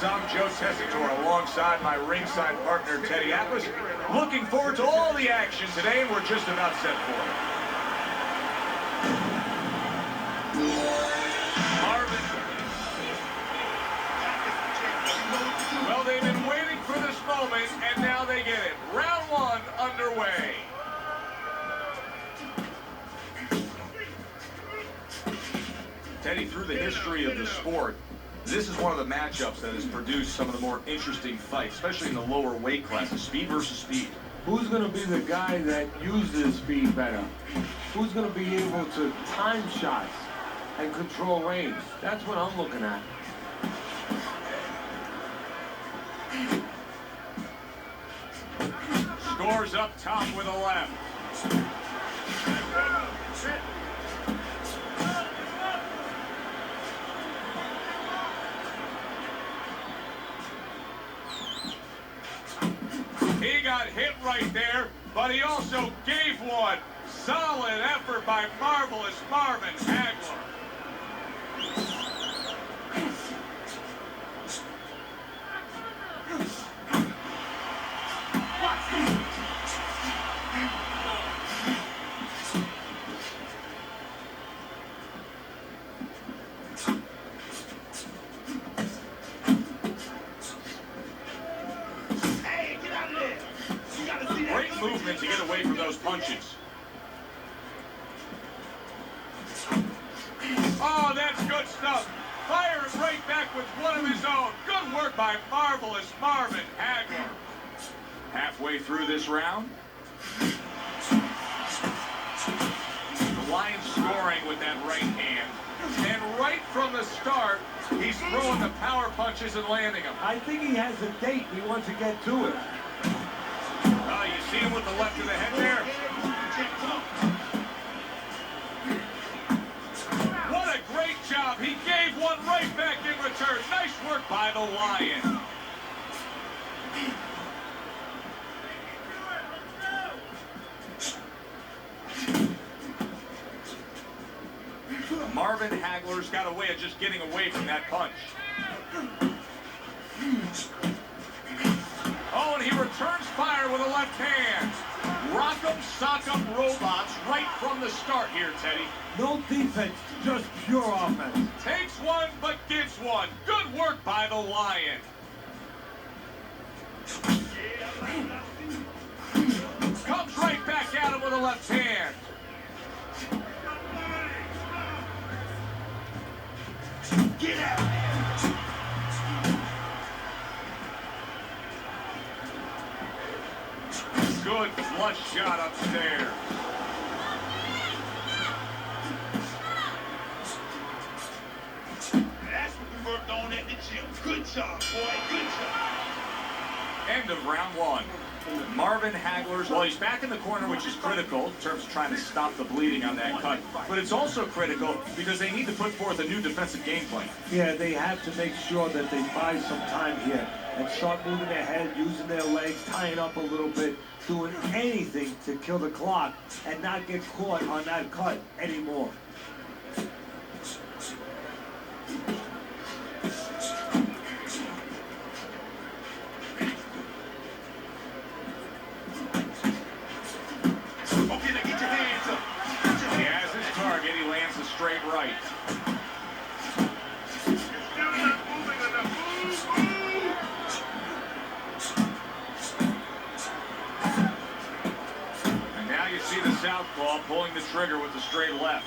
I'm Joe Tessitore alongside my ringside partner, Teddy Atlas. Looking forward to all the action today, and we're just about set for it. Marvin. Well, they've been waiting for this moment, and now they get it. Round one underway. Teddy, through the history of the sport, this is one of the matchups that has produced some of the more interesting fights, especially in the lower weight classes, speed versus speed. Who's going to be the guy that uses speed better? Who's going to be able to time shots and control range? That's what I'm looking at. Scores up top with a left. He got hit right there, but he also gave one. Solid effort by Marvelous Marvin Hagler. Great movement to get away from those punches. Oh, that's good stuff. Fires right back with one of his own. Good work by Marvelous Marvin Hagler. Halfway through this round. The Lions scoring with that right hand. And right from the start, he's throwing the power punches and landing them. I think he has a date. He wants to get to it. Oh, you see him with the left of the head there? What a great job. He gave one right back in return. Nice work by the Lion. Marvin Hagler's got a way of just getting away from that punch. Oh, and he returns fire with a left hand. Rock'em, sock'em robots right from the start here, Teddy. No defense, just pure offense. Takes one, but gives one. Good work by the Lion. Comes right back at him with a left hand. Get out. Good flush shot upstairs. That's what we worked on at the gym. Good job, boy. Good job. End of round one. Marvin Hagler's, well, he's back in the corner, which is critical in terms of trying to stop the bleeding on that cut. But it's also critical because they need to put forth a new defensive game plan. Yeah, they have to make sure that they buy some time here and start moving their head, using their legs, tying up a little bit, doing anything to kill the clock and not get caught on that cut anymore. Okay, now get your hands up. He has his target. He lands a straight right. And now you see the southpaw pulling the trigger with the straight left.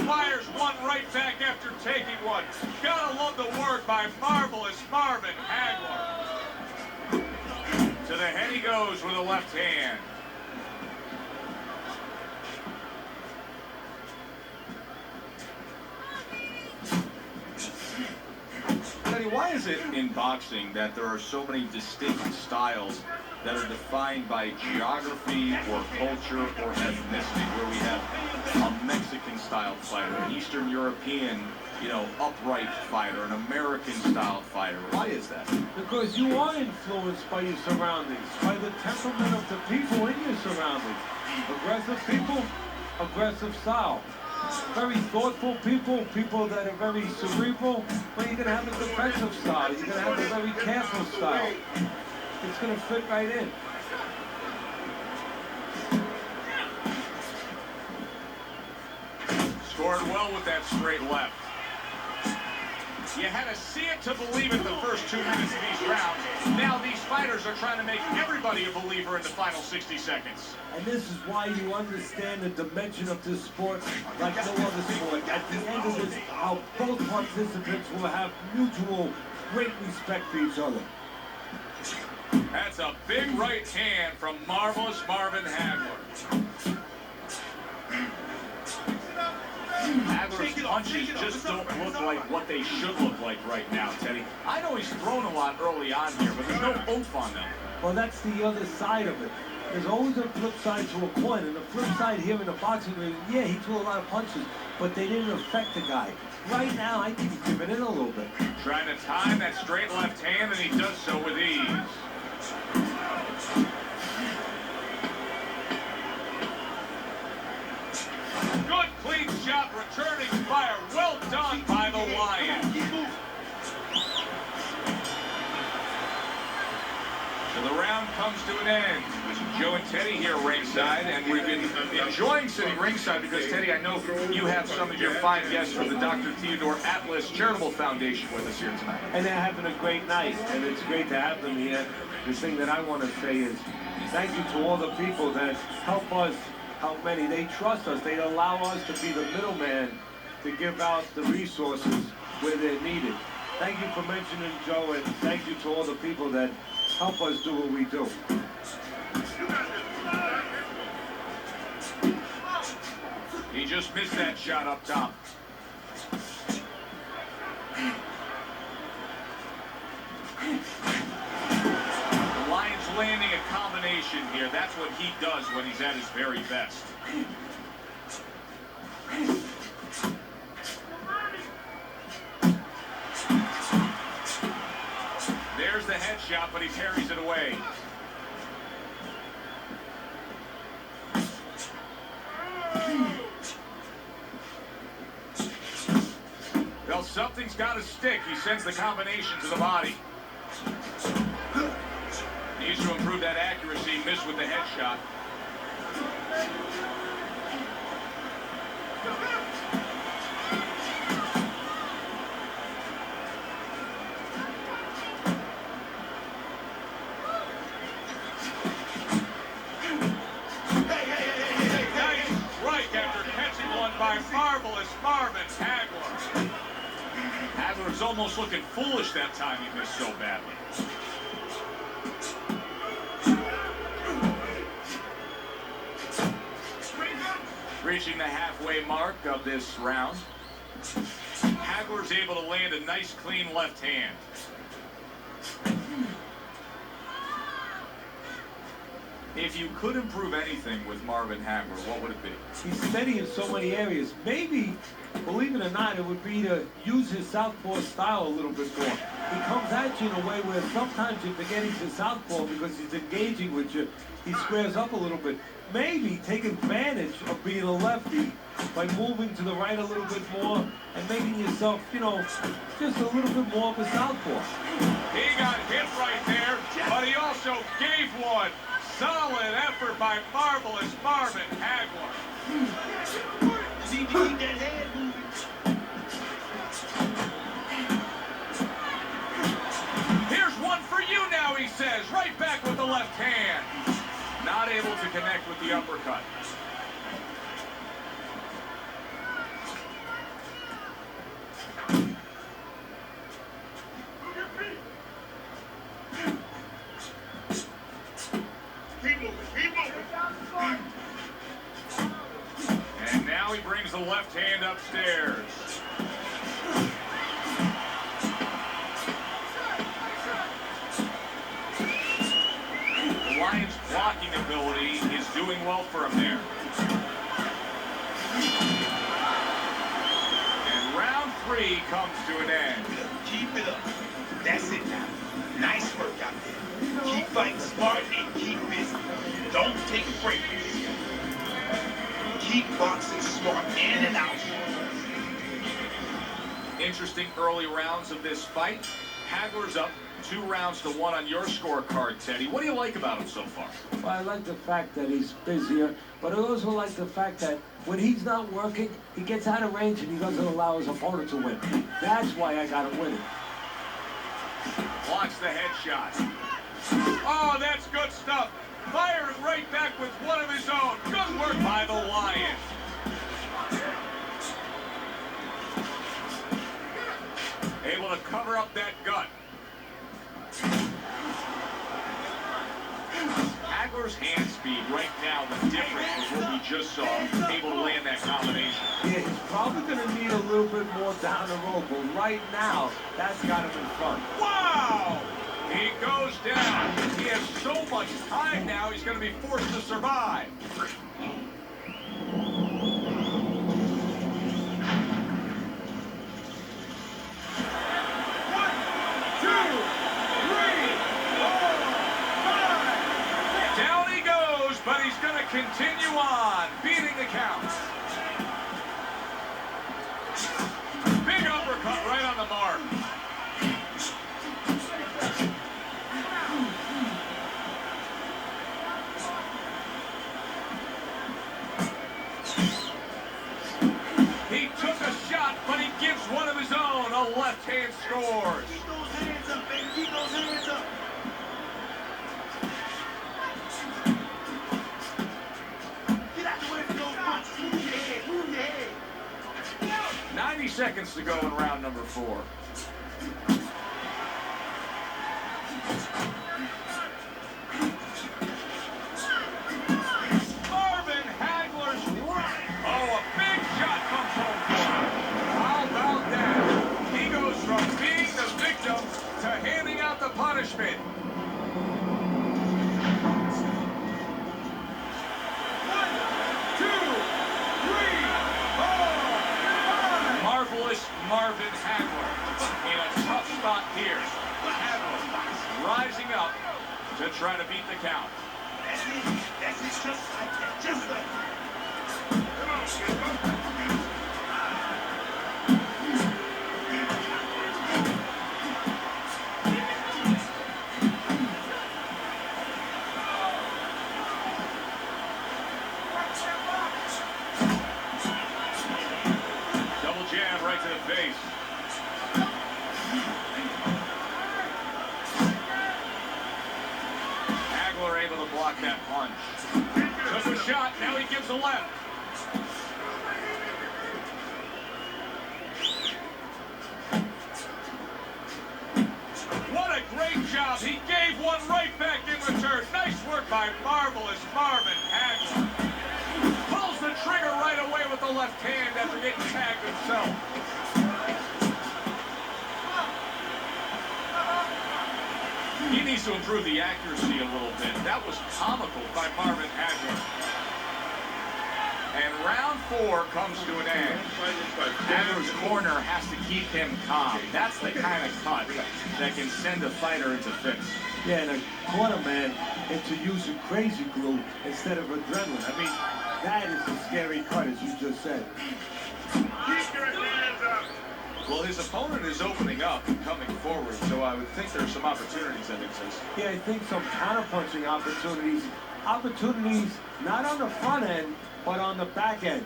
Fires one right back after taking one. Gotta love the work by Marvelous Marvin Hagler. To the head he goes with a left hand. Teddy, why is it in boxing that there are so many distinct styles that are defined by geography or culture or ethnicity, where we have a Mexican-style fighter, an Eastern European, upright fighter, an American-style fighter. Why is that? Because you are influenced by your surroundings, by the temperament of the people in your surroundings. Aggressive people, aggressive style. Very thoughtful people, people that are very cerebral, well, you're going to have a defensive style. You're going to have a very careful style. It's going to fit right in. Scored well with that straight left. You had to see it to believe it the first 2 minutes of these rounds. Now these fighters are trying to make everybody a believer in the final 60 seconds. And this is why you understand the dimension of this sport like no other sport. At the end of this, how both participants will have mutual great respect for each other. That's a big right hand from marvelous Marvin Hagler. Hagler's punches just don't look like what they should look like right now, Teddy. I know he's thrown a lot early on here, but there's no oomph on them. Well, that's the other side of it. There's always a flip side to a coin, and the flip side here in the boxing ring, yeah, he threw a lot of punches, but they didn't affect the guy. Right now, I think he's giving in a little bit. Trying to time that straight left hand, and he does so with ease. Good clean shot, returning fire. Well done by the Lion. So the round comes to an end. Joe and Teddy here ringside, and we've been enjoying sitting ringside because, Teddy, I know you have some of your fine guests from the Dr. Theodore Atlas Charitable Foundation with us here tonight. And they're having a great night, and it's great to have them here. The thing that I want to say is thank you to all the people that help us, help many. They trust us. They allow us to be the middleman to give out the resources where they're needed. Thank you for mentioning Joe, and thank you to all the people that help us do what we do. He just missed that shot up top. The Lion's landing a combination here. That's what he does when he's at his very best. There's the headshot, but he parries it away. Well, something's got to stick. He sends the combination to the body. Needs to improve that accuracy. Missed with the headshot. By marvelous Marvin Hagler. Hagler's almost looking foolish that time he missed so badly. Reaching the halfway mark of this round, Hagler's able to land a nice clean left hand. If you could improve anything with Marvin Hagler, what would it be? He's steady in so many areas. Maybe, believe it or not, it would be to use his southpaw style a little bit more. He comes at you in a way where sometimes you forget he's a southpaw because he's engaging with you. He squares up a little bit. Maybe take advantage of being a lefty by moving to the right a little bit more and making yourself, just a little bit more of a southpaw. He got hit right there, but he also gave one. Solid effort by marvelous Marvin Hagler. See, to keep that head moving. Here's one for you now, he says. Right back with the left hand. Not able to connect with the uppercut. And now he brings the left hand upstairs. 3 comes to an end. Keep it up. That's it now. Nice work out there. Keep fighting smart and keep busy. Don't take a break with this guy. Keep boxing smart in and out. Interesting early rounds of this fight. Hagler's up 2-1 on your scorecard, Teddy. What do you like about him so far? Well, I like the fact that he's busier, but I also like the fact that when he's not working, he gets out of range and he doesn't allow his opponent to win. That's why I got him winning. Blocks the headshot. Oh, that's good stuff. Firing right back with one of his own. Good work by the Lion. Able to cover up that gut. Hagler's hand speed right now, the difference with what we just saw, able to land that combination. Yeah, he's probably going to need a little bit more down the road, but right now, that's got him in front. Wow! He goes down. He has so much time now, he's going to be forced to survive. But he's going to continue on, beating the count. Big uppercut right on the mark. He took a shot, but he gives one of his own. A left hand scores. Keep those hands up, baby. Keep those hands up. 90 seconds to go in round number 4. Marvin Hagler's right. Oh, a big shot comes home for him. How about that? He goes from being the victim to handing out the punishment. Marvin Hagler in a tough spot here. Hagler rising up to try to beat the count. That's it. That's it. Just like that. Just like that. Come on, Jab right to the face. Hagler able to block that punch. Took a shot, now he gives a left. What a great job. He gave one right back in return. Nice work by marvelous Marvin Hagler. Pulls the trigger right away with the left hand after getting tagged himself. He needs to improve the accuracy a little bit. That was comical by Marvin Hagler. And round 4 comes to an end. Hagler's corner has to keep him calm. That's the kind of cut that can send a fighter into fits. Yeah, and a corner man into using crazy glue instead of adrenaline. I mean, that is a scary cut, as you just said. Keep your hands up. Well, his opponent is opening up and coming forward, so I would think there's some opportunities that exist. Yeah, I think some counterpunching opportunities. Opportunities not on the front end, but on the back end.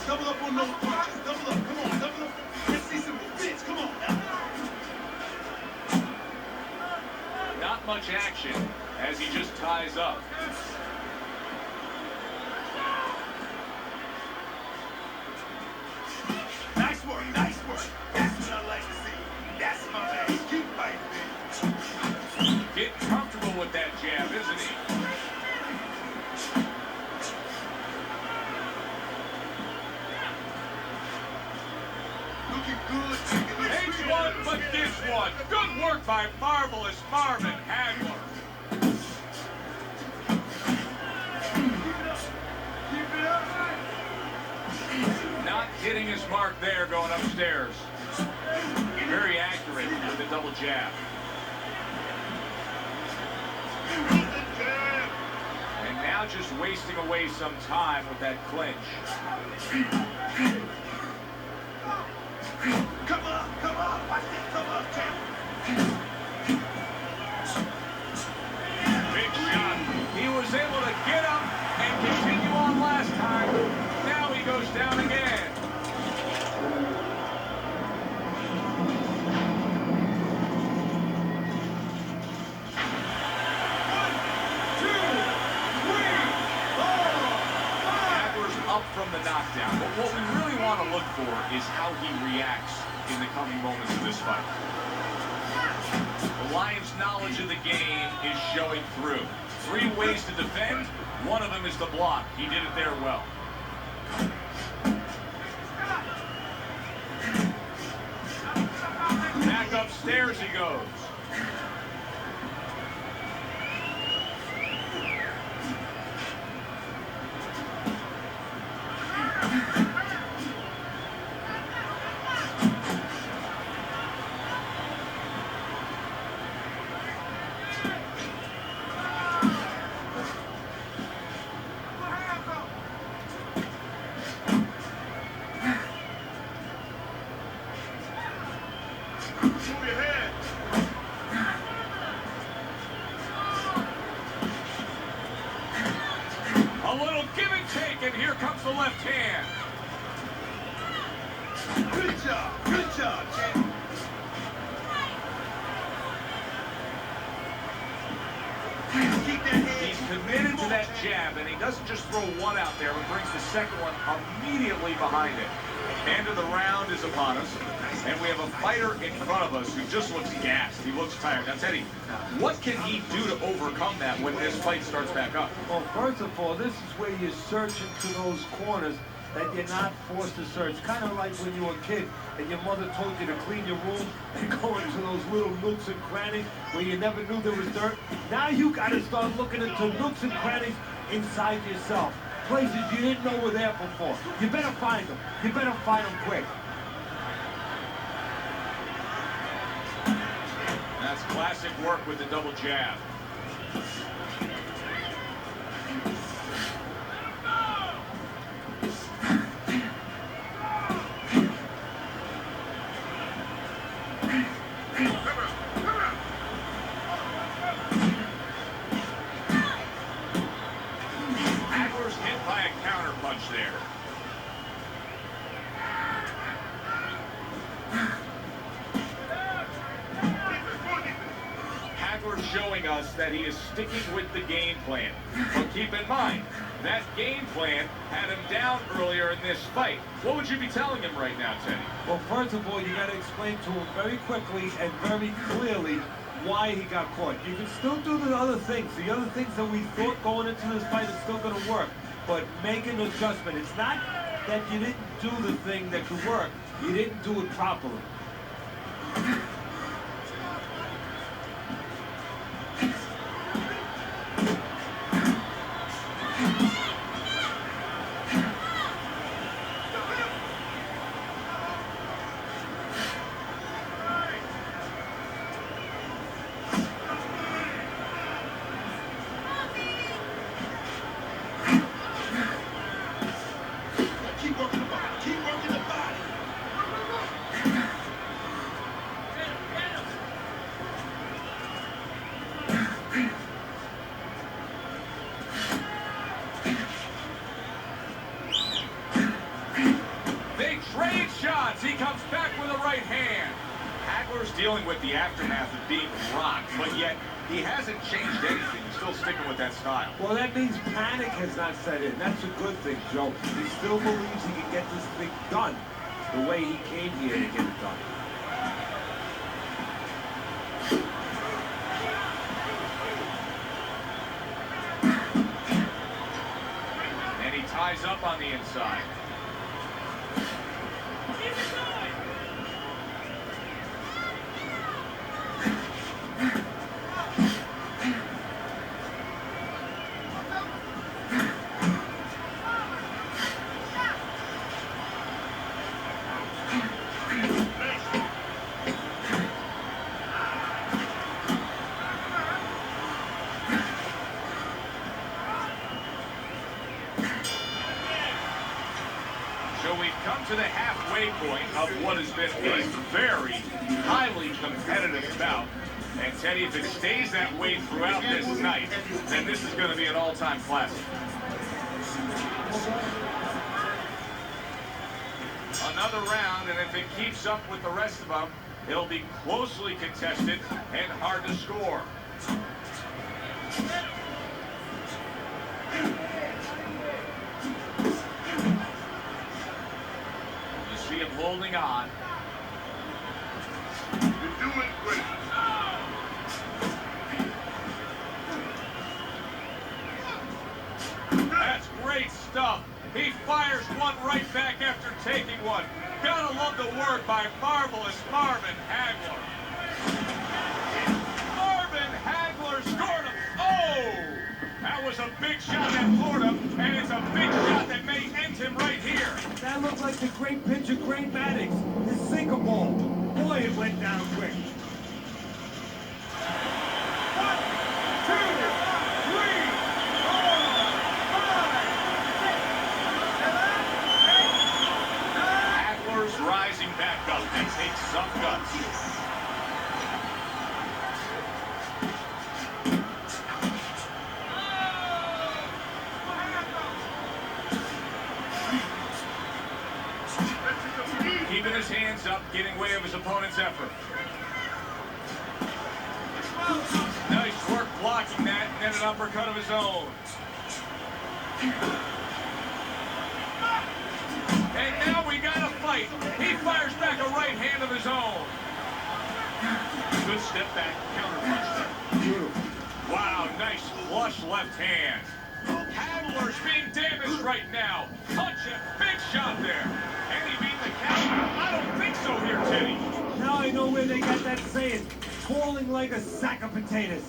Double up on those punches. Double up. Come on, double up. Let's see some defense. Come on now. Not much action as he just ties up. Nice work. Nice work. That's what I like to see. That's my man. Keep fighting, man. Getting comfortable with that jab, isn't he? Looking good. Takes one, but gives one. Good work by marvelous Marvin now just wasting away some time with that clinch. Come on, watch this, come up, champ. Big shot. He was able to get up and continue on last time. Now he goes down again. From the knockdown, but what we really want to look for is how he reacts in the coming moments of this fight. The Lions' knowledge of the game is showing through. 3 ways to defend, one of them is the block. He did it there well. Back upstairs he goes. And here comes the left hand. Good job, champ. Keep that hand. He's committed to that jab, and he doesn't just throw one out there, but brings the second one immediately behind it. End of the round is upon us, and we have a fighter in front of us who just looks gassed. He looks tired. Now, Teddy, what can he do to overcome that when this fight starts back up? Well, first of all, this is where you search into those corners that you're not forced to search. Kind of like when you were a kid and your mother told you to clean your room and go into those little nooks and crannies where you never knew there was dirt. Now you got to start looking into nooks and crannies inside yourself. Places you didn't know were there before. You better find them. You better find them quick. That's classic work with the double jab. Hagler's hit by a counter punch there. Showing us that he is sticking with the game plan. But keep in mind, that game plan had him down earlier in this fight. What would you be telling him right now, Teddy? Well, first of all, you got to explain to him very quickly and very clearly why he got caught. You can still do the other things. The other things that we thought going into this fight is still going to work. But make an adjustment. It's not that you didn't do the thing that could work. You didn't do it properly. He comes back with a right hand. Hagler's dealing with the aftermath of being rocked, but yet he hasn't changed anything. He's still sticking with that style. Well, that means panic has not set in. That's a good thing, Joe. He still believes he can get this thing done the way he came here to get it done. And he ties up on the inside. point of what has been a very highly competitive bout. And Teddy, if it stays that way throughout this night, then this is going to be an all-time classic. Another round, and if it keeps up with the rest of them, it'll be closely contested and hard to score. You see him holding on. You're doing great. That's great stuff. He fires one right back after taking one. Gotta love the work by marvelous Marvin Hagler. Marvin Hagler scored him. Oh! That was a big shot that floored him, and it's a big shot that may end him right here. That looked like the great pitcher, Great Maddox. His sinker ball. Boy, it went down quick. 1, 2, 3, 4, 5, 6, 7, 8. Hagler's rising back up. That takes some guts. Keeping his hands up, getting way of his opponent's effort. Nice work blocking that, and then an uppercut of his own. And now we got a fight. He fires back a right hand of his own. Good step back, counter punch there. Beautiful. Wow, nice flush left hand. Hagler's being damaged right now. Punch it, big shot there. And he beat the counter. I don't think so here, Teddy. Now I know where they got that saying, falling like a sack of potatoes.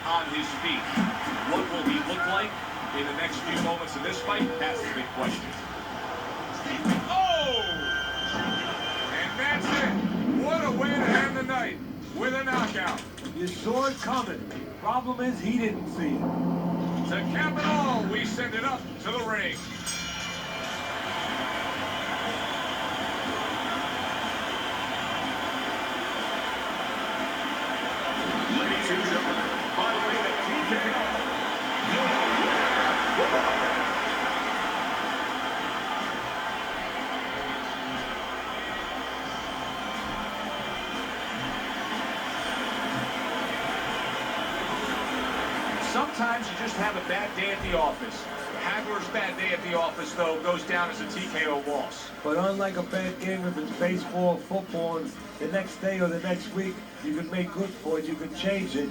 On his feet. What will he look like in the next few moments of this fight? That's the big question. Oh! And that's it. What a way to end the night with a knockout. You saw it coming. Problem is, he didn't see it. To cap it all, we send it up to the ring. Ladies and gentlemen, finally the TKO. Sometimes you just have a bad day at the office. Hagler's bad day at the office, though, goes down as a TKO loss. But unlike a bad game, if it's baseball, football, and the next day or the next week, you can make good for it, you can change it.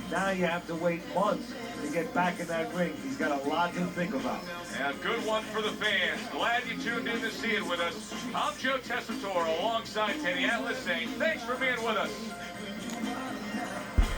Now you have to wait months to get back in that ring. He's got a lot to think about. Yeah, good one for the fans. Glad you tuned in to see it with us. I'm Joe Tessitore alongside Teddy Atlas saying thanks for being with us.